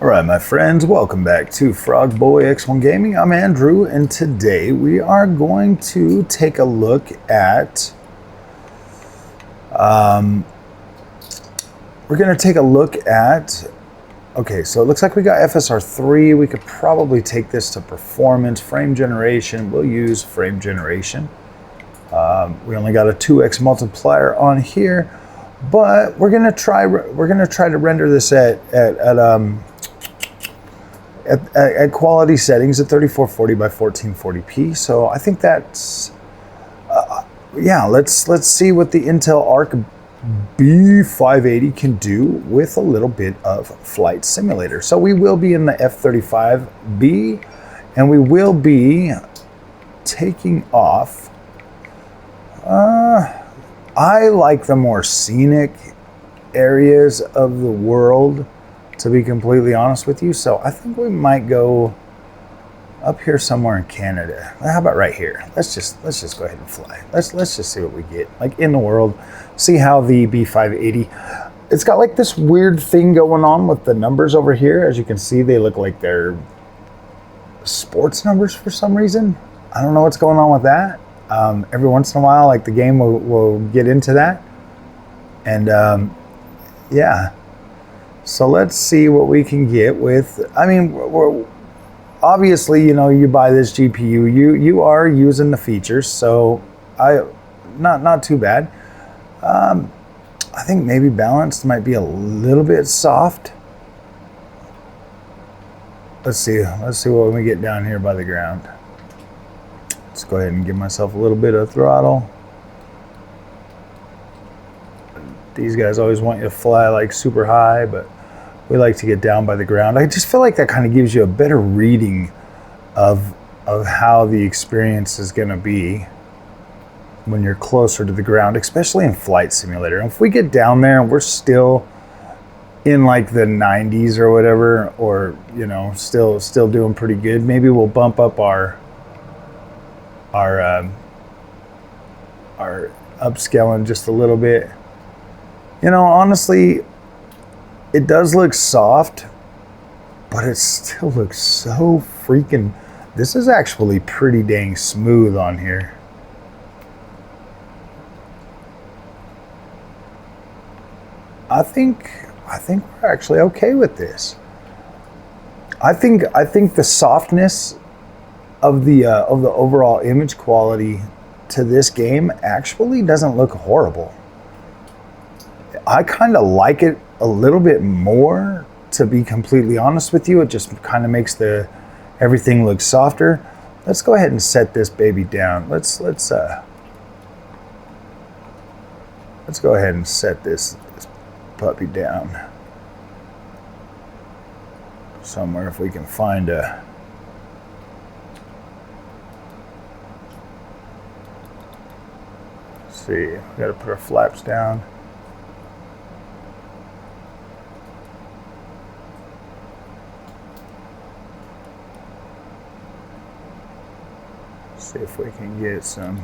Alright my friends, welcome back to Frogboy X1 Gaming. I'm Andrew and today we are going to take a look at okay, so it looks like we got FSR3. We could probably take this to performance, frame generation. We'll use frame generation. We only got a 2x multiplier on here, but we're gonna try to render this at quality settings at 3440 by 1440p. So I think that's yeah. Let's see what the Intel Arc B580 can do with a little bit of flight simulator. So we will be in the F-35B, and we will be taking off. I like the more scenic areas of the world, to be completely honest with you. So I think we might go up here somewhere in Canada. How about right here? Let's just go ahead and fly. Let's just see what we get, like in the world. See how the B580, it's got like this weird thing going on with the numbers over here. As you can see, they look like they're sports numbers for some reason. I don't know what's going on with that. Every once in a while, like the game will get into that. And yeah. So let's see what we can get with, I mean, obviously, you know, you buy this GPU, you are using the features, so not too bad. I think maybe balanced might be a little bit soft. Let's see what we get down here by the ground. Let's go ahead and give myself a little bit of throttle. These guys always want you to fly like super high, but we like to get down by the ground. I just feel like that kind of gives you a better reading of how the experience is going to be when you're closer to the ground, especially in Flight Simulator. And if we get down there and we're still in like the 90s or whatever, or you know, still doing pretty good, maybe we'll bump up our upscaling just a little bit. You know, honestly, it does look soft, but it still looks so freaking... This is actually pretty dang smooth on here. I think we're actually okay with this. I think the softness of the overall image quality to this game actually doesn't look horrible. I kind of like it a little bit more, to be completely honest with you. It just kind of makes everything look softer. Let's go ahead and set this baby down. Let's go ahead and set this puppy down somewhere, if we can find a... Let's see, we got to put our flaps down. See if we can get some.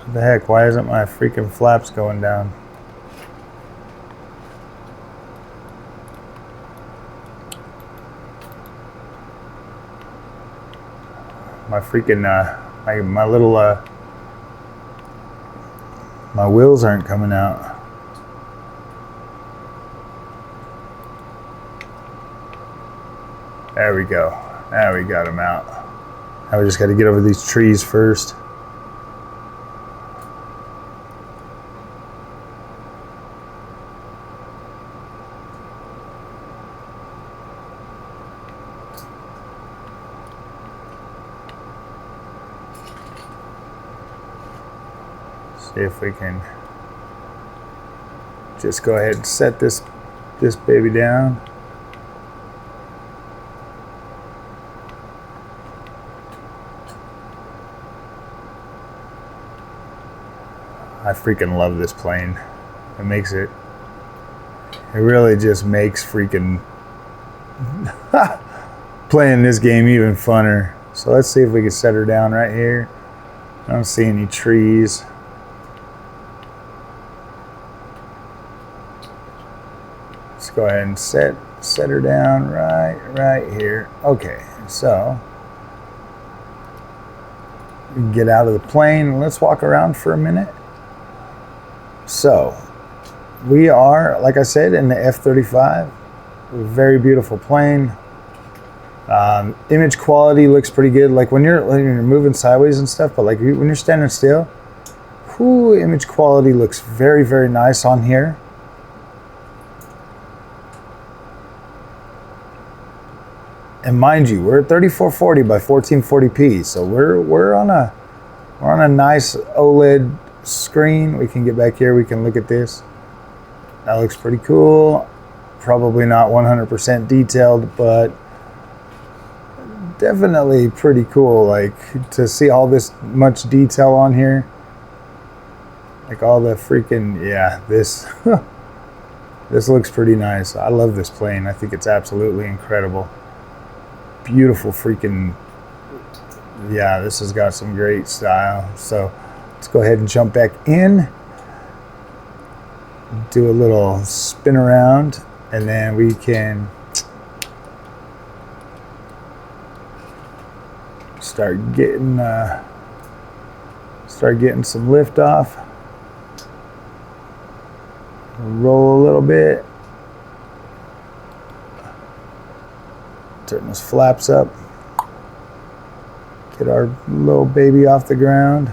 What the heck? Why isn't my freaking flaps going down? My freaking my little my wheels aren't coming out. There we go. Now we got them out. Now we just got to get over these trees first. See if we can just go ahead and set this baby down. I freaking love this plane. It really just makes freaking playing this game even funner. So let's see if we can set her down right here. I don't see any trees. Let's go ahead and set her down right here. Okay, so we can get out of the plane. Let's walk around for a minute. So we are, like I said, in the F-35. Very beautiful plane. Image quality looks pretty good. Like when you're moving sideways and stuff, but like when you're standing still, whoo, image quality looks very, very nice on here. And mind you, we're at 3440 by 1440p, so we're on a nice OLED screen. We can get back here. We can look at this. That looks pretty cool. Probably not 100% detailed, but definitely pretty cool. Like to see all this much detail on here, like all the freaking, yeah, this this looks pretty nice. I love this plane. I think it's absolutely incredible. Beautiful freaking, yeah, this has got some great style. So let's go ahead and jump back in, do a little spin around, and then we can start getting some lift off. Roll a little bit. Turn those flaps up. Get our little baby off the ground.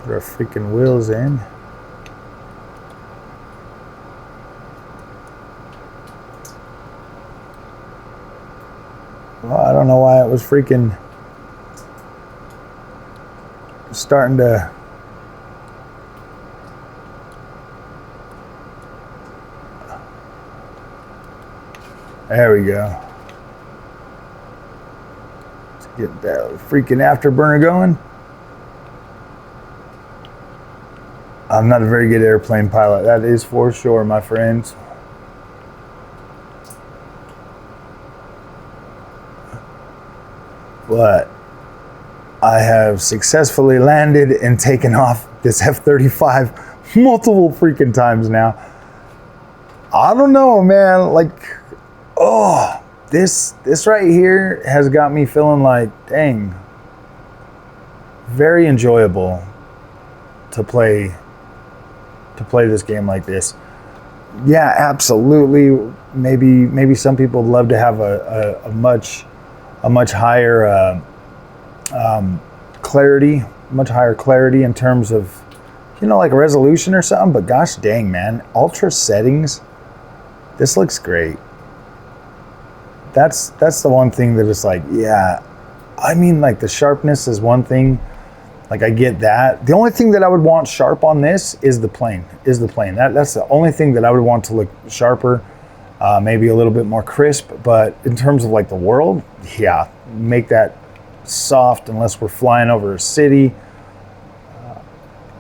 Put our freaking wheels in. Well, I don't know why it was freaking starting to there we go. Let's get that freaking afterburner going. I'm not a very good airplane pilot, that is for sure, my friends. But I have successfully landed and taken off this F-35 multiple freaking times now. I don't know, man, like, oh, this right here has got me feeling like, dang, very enjoyable to play this game like this. Yeah, absolutely. Maybe some people would love to have a much higher clarity, much higher clarity in terms of, you know, like resolution or something. But gosh dang, man, ultra settings, this looks great. That's the one thing that is like, yeah, I mean, like the sharpness is one thing. Like I get that. The only thing that I would want sharp on this is the plane. That's the only thing that I would want to look sharper, maybe a little bit more crisp. But in terms of like the world, yeah, make that soft unless we're flying over a city.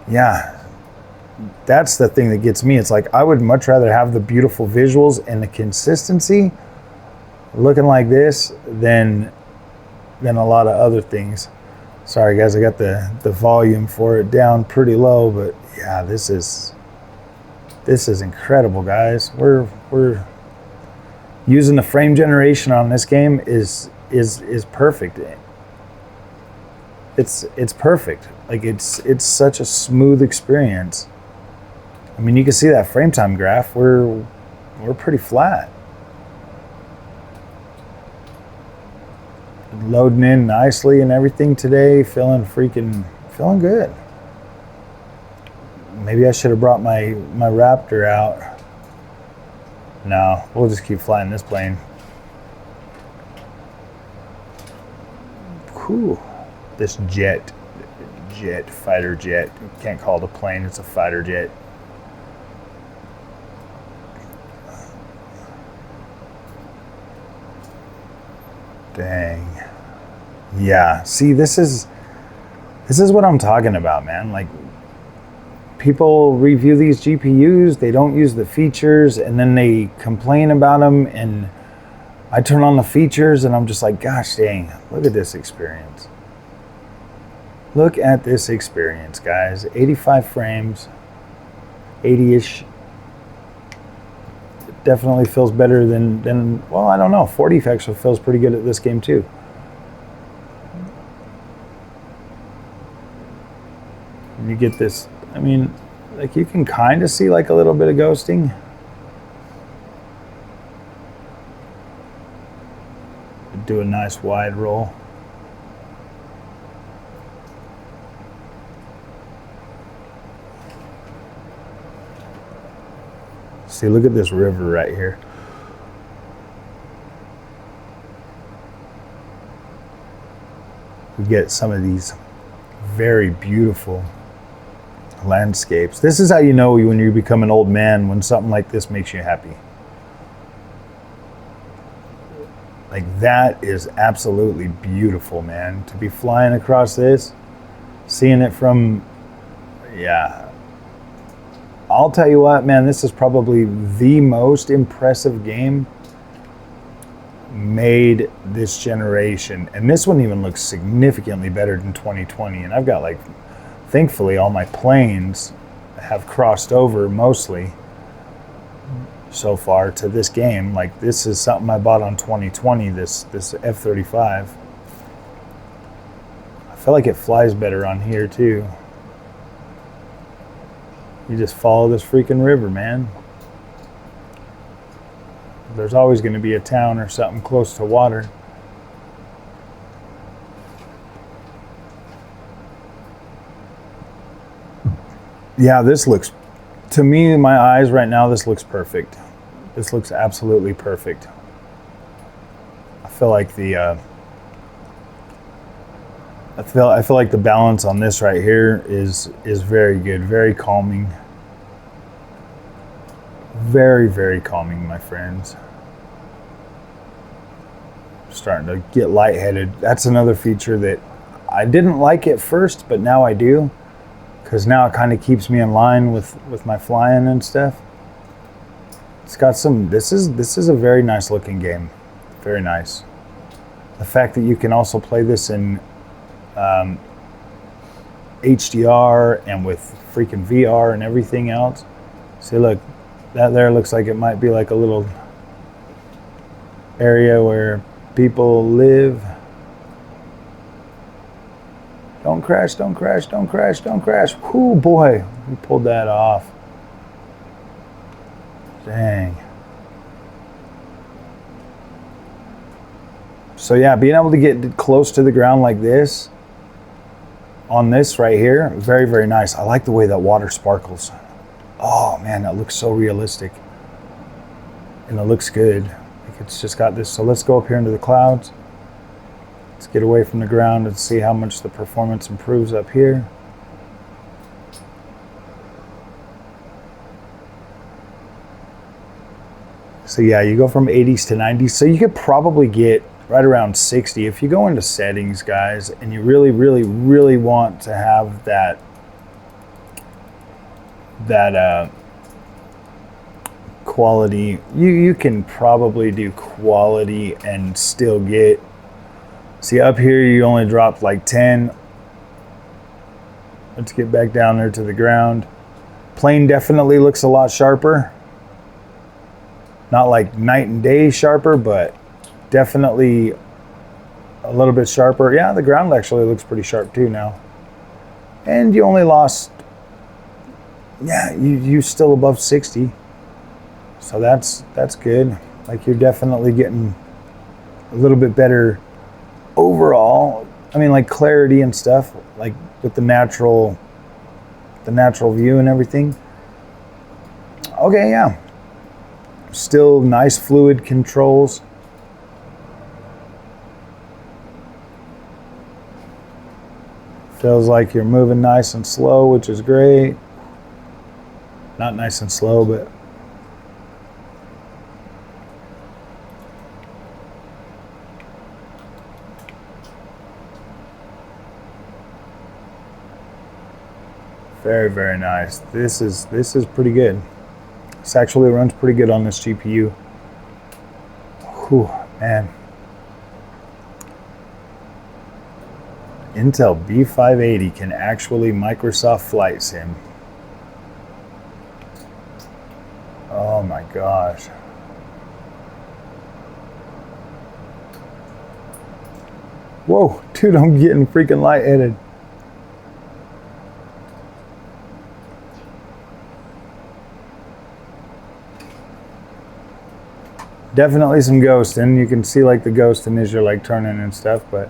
Yeah, that's the thing that gets me. It's like I would much rather have the beautiful visuals and the consistency looking like this than a lot of other things. Sorry guys, I got the volume for it down pretty low, but yeah, this is incredible, guys. We're using the frame generation on this game is perfect. It's perfect. Like it's such a smooth experience. I mean, you can see that frame time graph. We're pretty flat. Loading in nicely and everything today. Feeling good. Maybe I should have brought my Raptor out. No, we'll just keep flying this plane. Cool. This fighter jet. You can't call it a plane, it's a fighter jet. Dang. Yeah, see, this is what I'm talking about, man. Like, people review these GPUs, they don't use the features, and then they complain about them, and I turn on the features and I'm just like, gosh dang, look at this experience. Look at this experience, guys. 85 frames, 80-ish. It definitely feels better than, well, I don't know. 40 actually feels pretty good at this game too. And you get this, I mean, like you can kind of see like a little bit of ghosting. Do a nice wide roll. See, look at this river right here. We get some of these very beautiful landscapes. This is how you know when you become an old man, when something like this makes you happy. Like that is absolutely beautiful, man. To be flying across this, seeing it from, yeah. I'll tell you what, man, this is probably the most impressive game made this generation. And this one even looks significantly better than 2020. And I've got like, thankfully, all my planes have crossed over mostly so far to this game. Like this is something I bought on 2020, this F-35. I feel like it flies better on here too. You just follow this freaking river, man. There's always going to be a town or something close to water. Yeah, this looks, to me, in my eyes right now, this looks perfect. This looks absolutely perfect. I feel like the I feel like the balance on this right here is very good, very calming. Very, very calming, my friends. Starting to get lightheaded. That's another feature that I didn't like at first, but now I do. Because now it kind of keeps me in line with my flying and stuff. It's got some, this is a very nice looking game. Very nice. The fact that you can also play this in HDR and with freaking VR and everything else. See, look, that there looks like it might be like a little area where people live. Don't crash, don't crash, don't crash, don't crash. Whoo, boy, we pulled that off. Dang. So yeah, being able to get close to the ground like this, on this right here, very, very nice. I like the way that water sparkles. Oh man, that looks so realistic. And it looks good. Like it's just got this. So let's go up here into the clouds. Let's get away from the ground and see how much the performance improves up here. So yeah, you go from 80s to 90s. So you could probably get right around 60. If you go into settings, guys, and you really, really, really want to have that quality, you can probably do quality and still get, see up here you only dropped like 10. Let's get back down there to the ground. Plane definitely looks a lot sharper. Not like night and day sharper, but definitely a little bit sharper. Yeah, the ground actually looks pretty sharp too now. And you only lost, yeah, you still above 60. So that's good. Like you're definitely getting a little bit better overall. I mean, like clarity and stuff, like with the natural view and everything. Okay, yeah. Still nice fluid controls. Feels like you're moving nice and slow, which is great. Not nice and slow, but Very, very nice. This is pretty good. This actually runs pretty good on this GPU. Whew, man. Intel B580 can actually Microsoft Flight Sim. Oh my gosh. Whoa, dude, I'm getting freaking lightheaded. Definitely some ghosting. You can see like the ghosting as you're like turning and stuff, but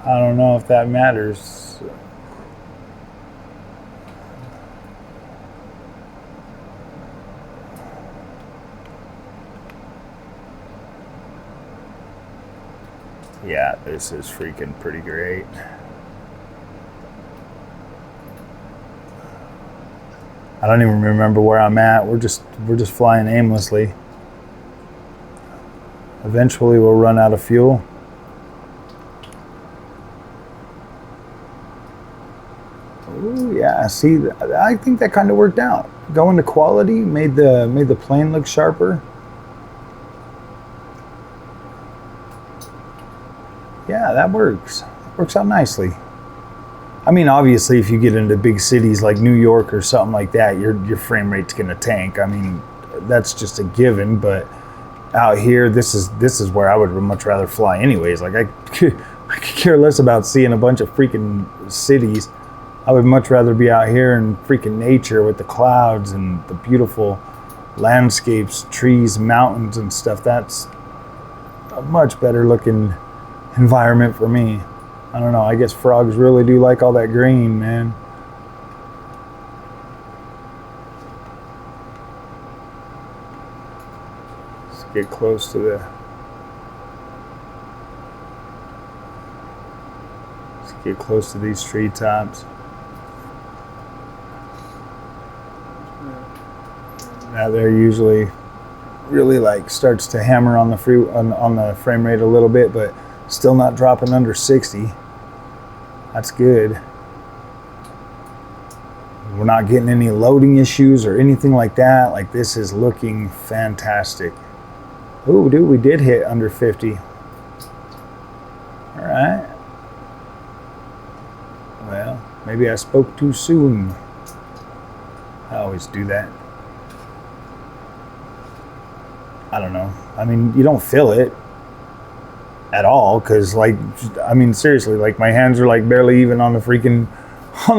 I don't know if that matters. Yeah, this is freaking pretty great. I don't even remember where I'm at. We're just flying aimlessly. Eventually we'll run out of fuel. Oh yeah, see, I think that kind of worked out. Going to quality made the plane look sharper. Yeah, that works. It works out nicely. I mean, obviously, if you get into big cities like New York or something like that, your frame rate's gonna tank. I mean, that's just a given. But out here, this is where I would much rather fly anyways. Like I could care less about seeing a bunch of freaking cities. I would much rather be out here in freaking nature with the clouds and the beautiful landscapes, trees, mountains and stuff. That's a much better looking environment for me. I don't know, I guess frogs really do like all that green, man. Let's get close to these treetops. Now they're usually really like starts to hammer on the frame rate a little bit, but still not dropping under 60. That's good. We're not getting any loading issues or anything like that. Like, this is looking fantastic. Oh, dude, we did hit under 50. All right. Well, maybe I spoke too soon. I always do that. I don't know. I mean, you don't feel it at all, because like, I mean, seriously, like my hands are like barely even on the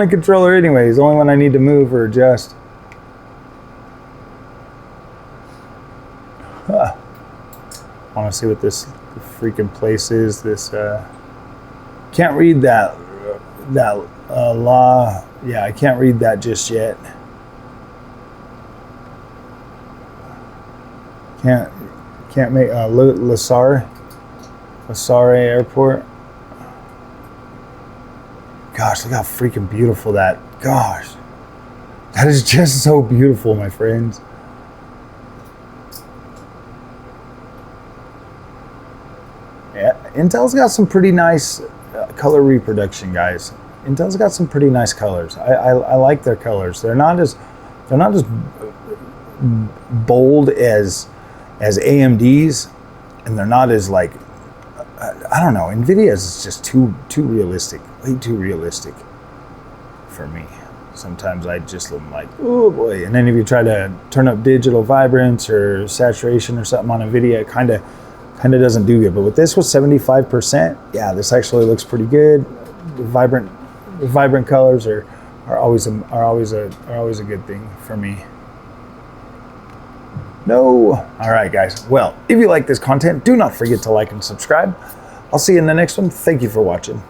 controller anyways, only when I need to move or adjust. Want to see what this freaking place is. This can't read that law. Yeah, I can't read that just yet. Can't make Lasare Airport. Gosh, look how freaking beautiful that. Gosh, that is just so beautiful, my friends. Yeah, Intel's got some pretty nice color reproduction, guys. Intel's got some pretty nice colors. I like their colors. They're not as bold as AMD's, and they're not as like, I don't know, NVIDIA's is just too realistic, way too realistic for me. Sometimes I just am like, oh boy. And then if you try to turn up digital vibrance or saturation or something on NVIDIA, it kind of doesn't do good. But with this, with 75%, yeah, this actually looks pretty good. The vibrant colors are always a good thing for me. No. All right, guys. Well, if you like this content, do not forget to like and subscribe. I'll see you in the next one. Thank you for watching.